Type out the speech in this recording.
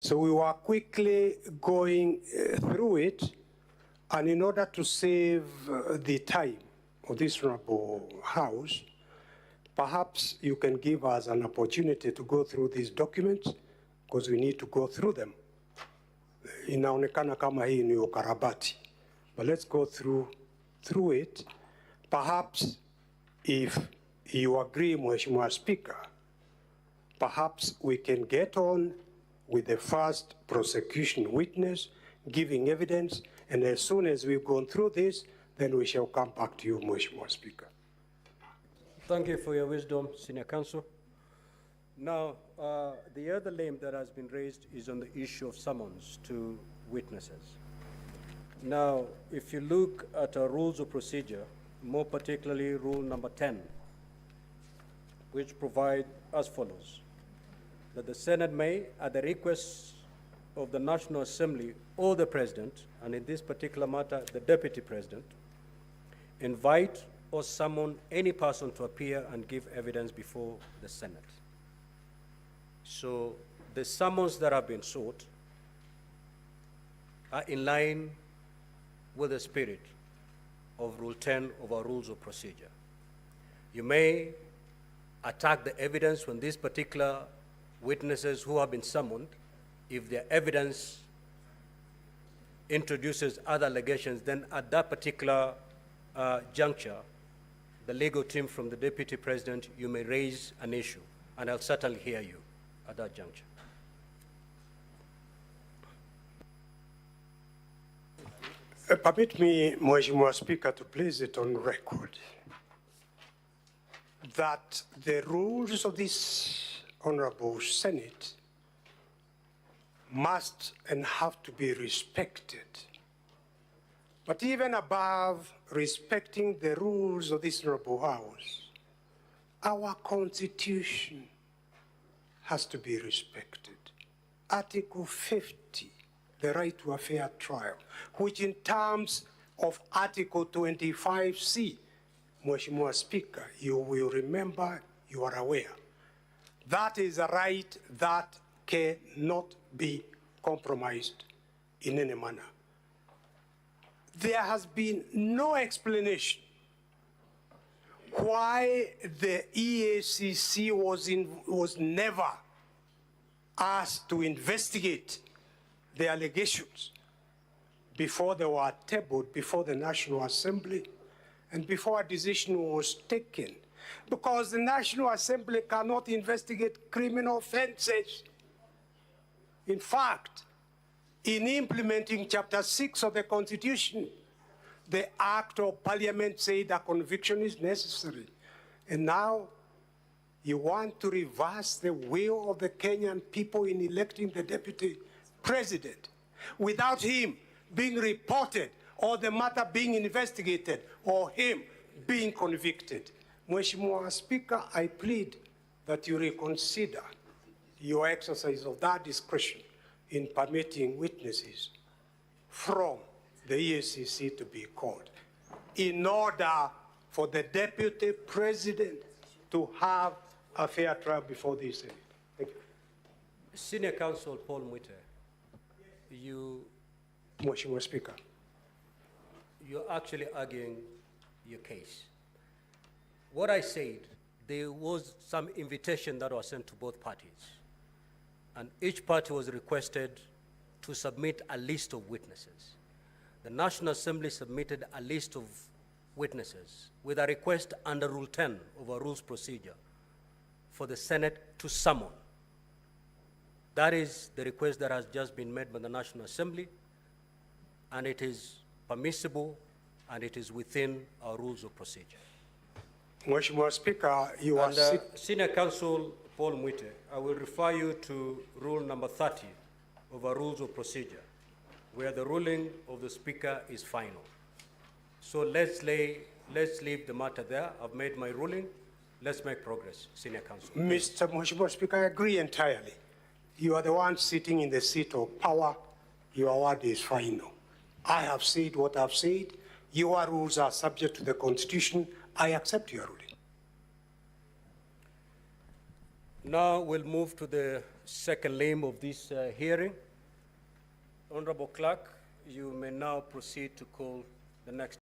So we were quickly going through it, and in order to save the time of this honorable House, perhaps you can give us an opportunity to go through these documents, because we need to go through them. Inaonekana kama hii ni UKARABATI, but let's go through it. Perhaps if you agree, Mheshimiwa Speaker, perhaps we can get on with the first prosecution witness giving evidence, and as soon as we've gone through this, then we shall come back to you, Mheshimiwa Speaker. Thank you for your wisdom, Senior Counsel. Now, the other name that has been raised is on the issue of summons to witnesses. Now, if you look at our rules of procedure, more particularly rule number 10, which provide as follows, that the Senate may, at the request of the National Assembly or the President, and in this particular matter, the Deputy President, invite or summon any person to appear and give evidence before the Senate. So the summons that have been sought are in line with the spirit of Rule 10 of our Rules of Procedure. You may attack the evidence when these particular witnesses who have been summoned, if their evidence introduces other allegations, then at that particular juncture, the legal team from the Deputy President, you may raise an issue, and I'll certainly hear you at that juncture. Permit me, Mheshimiwa Speaker, to place it on record that the rules of this Honorable Senate must and have to be respected. But even above respecting the rules of this Honorable House, our Constitution has to be respected. Article 50, the right to a fair trial, which in terms of Article 25C, Mheshimiwa Speaker, you will remember, you are aware, that is a right that cannot be compromised in any manner. There has been no explanation why the EACC was never asked to investigate the allegations before they were tabled before the National Assembly and before a decision was taken, because the National Assembly cannot investigate criminal offenses. In fact, in implementing Chapter 6 of the Constitution, the Act of Parliament said a conviction is necessary. And now you want to reverse the will of the Kenyan people in electing the Deputy President without him being reported or the matter being investigated or him being convicted. Mheshimiwa Speaker, I plead that you reconsider your exercise of that discretion in permitting witnesses from the EACC to be called in order for the Deputy President to have a fair trial before the Senate. Thank you. Senior Counsel Paul MUITE, Mheshimiwa Speaker, you're actually arguing your case. What I said, there was some invitation that was sent to both parties, and each party was requested to submit a list of witnesses. The National Assembly submitted a list of witnesses with a request under Rule 10 of our Rules Procedure for the Senate to summon. That is the request that has just been made by the National Assembly, and it is permissible and it is within our Rules of Procedure. Mheshimiwa Speaker, you are Senior Counsel Paul MUITE, I will refer you to Rule number 30 of our Rules of Procedure, where the ruling of the Speaker is final. So let's leave the matter there. I've made my ruling. Let's make progress, Senior Counsel. Mheshimiwa Speaker, I agree entirely. You are the one sitting in the seat of power. Your word is final. I have said what I've said. Your rules are subject to the Constitution. I accept your ruling. Now we'll move to the second limb of this hearing. Honorable Clerk, you may now proceed to call the next